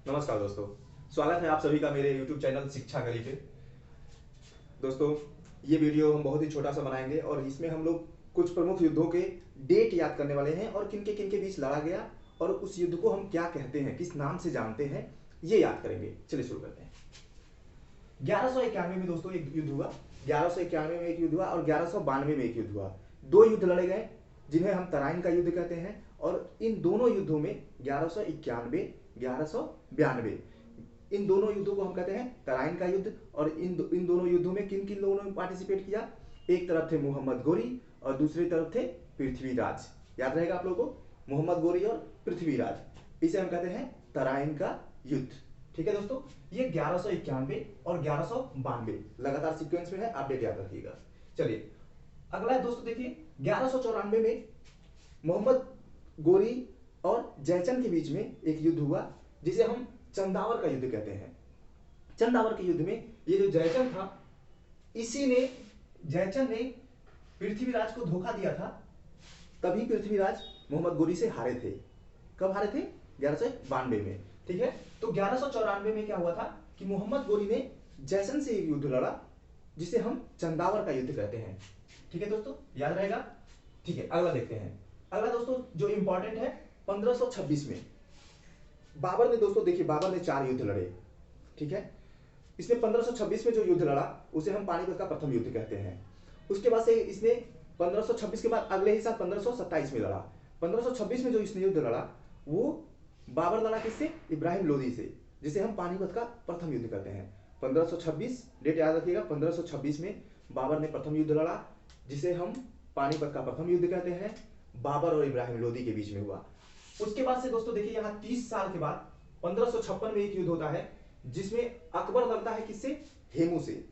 नमस्कार दोस्तों, स्वागत है आप सभी का मेरे YouTube चैनल शिक्षा गली पे। दोस्तों, ये वीडियो हम बहुत ही छोटा सा बनाएंगे और इसमें हम लोग कुछ प्रमुख युद्धों के डेट याद करने वाले हैं और किन के बीच लड़ा गया और उस युद्ध को हम क्या कहते हैं, किस नाम से जानते हैं, ये याद करेंगे। चलिए शुरू करते हैं। 1191 में दोस्तों एक युद्ध हुआ। 1191 में एक युद्ध हुआ और 1192 में एक युद्ध हुआ। दो युद्ध लड़े गए जिन्हें हम तराइन का युद्ध कहते हैं और इन दोनों युद्धों में 1191, 1192, इन दोनों युद्धों को हम कहते हैं तराइन का युद्ध। और इन दोनों युद्धों में किन किन लोगों ने पार्टिसिपेट किया? एक तरफ थे मोहम्मद गोरी और दूसरी तरफ थे पृथ्वीराज। याद रहेगा आप लोगों को, मोहम्मद गोरी और पृथ्वीराज। इसे हम कहते हैं तराइन का युद्ध। ठीक है दोस्तों, ये 1191 और 1192 लगातार सीक्वेंस में है, आप डेट याद रखिएगा। चलिए अगला है दोस्तों, देखिए 1194 में मोहम्मद गोरी और जयचंद के बीच में एक युद्ध हुआ जिसे हम चंदावर का युद्ध कहते हैं। चंदावर के युद्ध में ये जो जयचंद था, जयचंद ने पृथ्वीराज को धोखा दिया था, तभी पृथ्वीराज मोहम्मद गोरी से हारे थे। कब हारे थे? 1192 में। ठीक है, तो 1194 में क्या हुआ था कि मोहम्मद गोरी ने जयचंद से एक युद्ध लड़ा जिसे हम चंदावर का युद्ध कहते हैं। ठीक है दोस्तों, याद रहेगा। ठीक है, अगला देखते हैं। अगला दोस्तों जो इंपॉर्टेंट है, 1526 में बाबर ने, दोस्तों देखिए बाबर ने 4 युद्ध लड़े। ठीक है, इसमें 1526 में जो युद्ध लड़ा उसे हम पानीपत का प्रथम युद्ध कहते हैं। उसके बाद से इसने 1526 के बाद अगले ही साल 1527 में लड़ा। 1526 में जो इसने युद्ध लड़ा वो बाबर लड़ा किससे? इब्राहिम लोदी से, जिसे हम पानीपत का प्रथम युद्ध कहते हैं। 1526 डेट याद रखिएगा। 1526 में बाबर ने प्रथम युद्ध लड़ा जिसे हम पानीपत का प्रथम युद्ध कहते हैं। बाबर और इब्राहिम लोदी के बीच में हुआ। उसके बाद से दोस्तों देखिए यहाँ 30 साल के बाद 1556 में एक युद्ध होता है जिसमें अकबर लड़ता है किससे? हेमू से।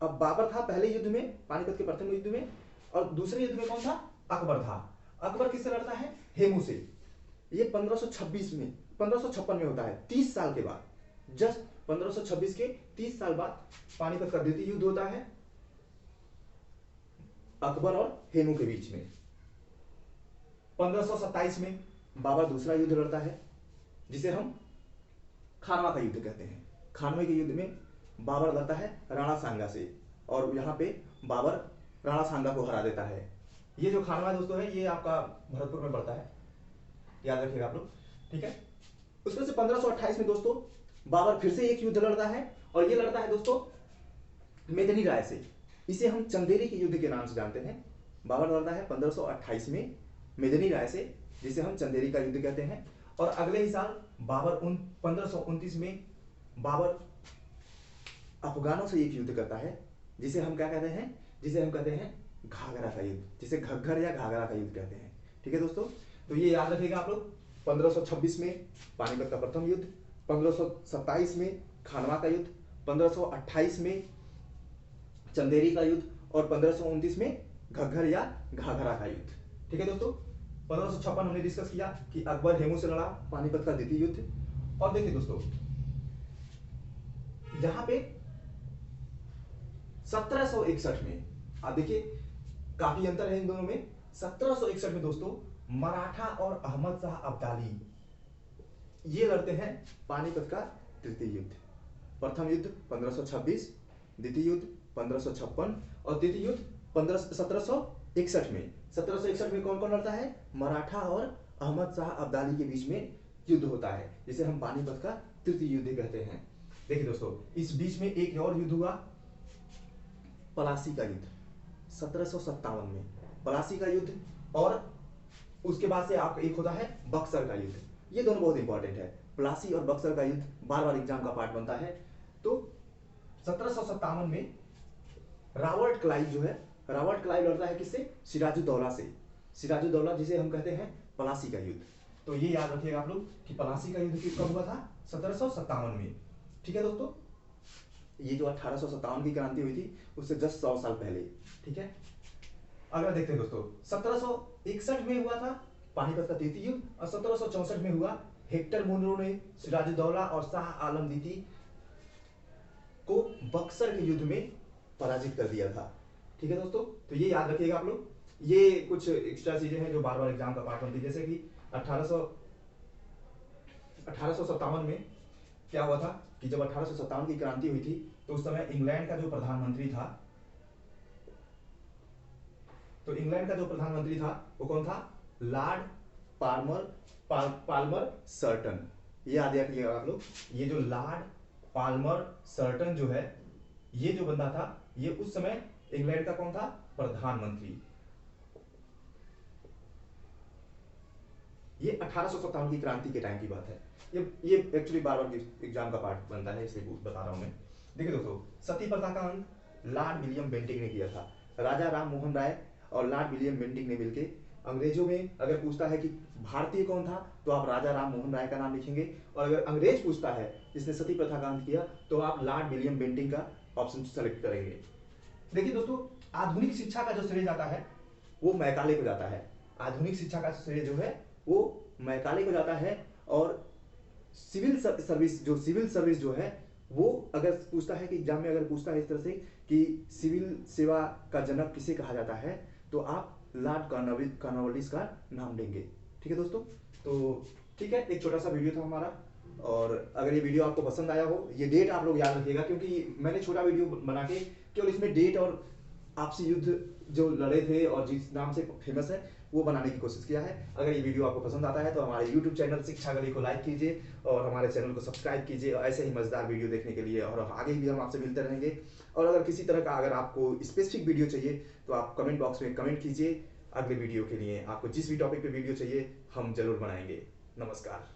अब बाबर था पहले युद्ध में, पानीपत के प्रथम युद्ध में, और दूसरे युद्ध में कौन था? अकबर था। अकबर किससे लड़ता है? हेमू से। ये 1526 में, 1556 में होता है, 30 साल के बाद। जस्ट 1526 के 30 साल बाद पानीपत का द्वितीय युद्ध होता है अकबर और हेमू के बीच में। 1527 में बाबर दूसरा युद्ध लड़ता है जिसे हम खानवा का युद्ध कहते हैं। खानवे के युद्ध में बाबर लड़ता है राणा सांगा से और यहाँ पे बाबर राणा सांगा को हरा देता है। ये जो खानवा दोस्तों है ये आपका भरतपुर में पड़ता है, याद रखिएगा आप लोग। ठीक है, उसमें से 1528 में दोस्तों बाबर फिर से एक युद्ध लड़ता है और ये लड़ता है दोस्तों मेदिनी राय से। इसे हम चंदेरी के युद्ध के नाम से जानते हैं। बाबर लड़ता है 1528 में मेदिनी राय से, जिसे हम चंदेरी का युद्ध कहते हैं। और अगले ही साल बाबर 1529 में बाबर अफगानों से एक युद्ध करता है जिसे हम क्या कहते हैं? जिसे हम कहते हैं घाघरा का युद्ध, जिसे घग्गर या घाघरा का युद्ध कहते हैं। ठीक है दोस्तों, तो ये याद रखिएगा आप लोग। 1526 में पानीपत का प्रथम युद्ध, 1527 में खानवा का युद्ध, 1528 में चंदेरी का युद्ध और 1529 में घग्गर या घाघरा का युद्ध। ठीक है दोस्तों, 1556 हमने डिस्कस किया कि अकबर हेमू से लड़ा, पानीपत का द्वितीय युद्ध। और देखिए दोस्तों जहां पे 1761 में, आप देखिए काफी अंतर है इन दोनों में। 1761 में दोस्तों मराठा और अहमद शाह अब्दाली ये लड़ते हैं पानीपत का तृतीय युद्ध। प्रथम युद्ध 1526, द्वितीय युद्ध 1556 और तृतीय युद्ध 1761 में। 1761 में कौन कौन लड़ता है? मराठा और अहमद शाह अब्दाली के बीच में युद्ध होता है जिसे हम पानीपत का तृतीय युद्ध कहते हैं। देखिए दोस्तों इस बीच में एक और युद्ध हुआ, पलासी का युद्ध 1757 में। पलासी का युद्ध और उसके बाद से आपका एक होता है बक्सर का युद्ध। ये दोनों बहुत इंपॉर्टेंट है, पलासी और बक्सर का युद्ध बार बार एग्जाम का पार्ट बनता है। तो 1757 में रॉबर्ट क्लाइव जो है, रॉबर्ट क्लाइव लड़ता है किससे? सिराजुद्दौला से। सिराजुद्दौला जिसे हम कहते हैं पलासी का युद्ध। तो ये याद रखिएगा आप लोग कि पलासी का युद्ध कब हुआ था? 1757 में। ठीक है दोस्तों, ये जो 1857 की क्रांति हुई थी उससे जस्ट 100 साल पहले। ठीक है, अगला देखते हैं दोस्तों। 1761 में हुआ था पानीपत का तृतीय युद्ध और 1764 में हुआ हेक्टर मुनरो ने सिराजुद्दौला और शाह आलम द्वितीय को बक्सर के युद्ध में पराजित कर दिया था। ठीक है दोस्तों, तो ये याद रखिएगा आप लोग। ये कुछ एक्स्ट्रा चीजें हैं जो बार बार एग्जाम का पार्ट बनती है, जैसे कि 1857 में क्या हुआ था कि जब 1857 की क्रांति हुई थी तो उस समय इंग्लैंड का जो प्रधानमंत्री था, तो इंग्लैंड का जो प्रधानमंत्री था वो कौन था? Lord Palmer certain. ये याद रखिएगा आप लोग, ये जो लॉर्ड पाल्मर सर्टन जो है, ये जो बंदा था, ये उस समय इंग्लैंड का कौन था? प्रधानमंत्री। ये 1857 की क्रांति के टाइम की बात है। ये एक्चुअली बार बार एग्जाम का पार्ट बनता है, इसलिए बता रहा हूं मैं। देखिए दोस्तों, सती प्रथा का अंत लॉर्ड विलियम बेंटिंक ने किया था। राजा राम मोहन राय और लॉर्ड विलियम बेंटिंक ने मिलकर, अंग्रेजों में अगर पूछता है कि भारतीय कौन था, तो आप राजा राम मोहन राय का नाम लिखेंगे, और अगर अंग्रेज पूछता है जिसने सती प्रथा का अंत किया, तो आप लॉर्ड विलियम बेंटिंक का ऑप्शन सेलेक्ट करेंगे। देखिए दोस्तों, आधुनिक शिक्षा का जो श्रेय जाता है वो मैकाले को जाता है। आधुनिक शिक्षा का श्रेय जो है वो मैकाले को जाता है। और सिविल सर्विस जो है वो अगर पूछता है कि एग्जाम में अगर पूछता है इस तरह से कि सिविल सेवा का जनक किसे कहा जाता है, तो आप लॉर्ड कॉर्नवालिस का नाम लेंगे। ठीक है दोस्तों, तो ठीक है, एक छोटा सा वीडियो था हमारा। और अगर ये वीडियो आपको पसंद आया हो, ये डेट आप लोग याद रखिएगा, क्योंकि मैंने छोटा वीडियो बना के केवल इसमें डेट और आपसी युद्ध जो लड़े थे और जिस नाम से फेमस है वो बनाने की कोशिश किया है। अगर ये वीडियो आपको पसंद आता है तो हमारे YouTube चैनल शिक्षा गली को लाइक कीजिए और हमारे चैनल को सब्सक्राइब कीजिए, और ऐसे ही मजेदार वीडियो देखने के लिए। और आगे भी हम आपसे मिलते रहेंगे। और अगर किसी तरह का अगर आपको स्पेसिफिक वीडियो चाहिए तो आप कमेंट बॉक्स में कमेंट कीजिए। अगले वीडियो के लिए आपको जिस भी टॉपिक पे वीडियो चाहिए हम जरूर बनाएंगे। नमस्कार।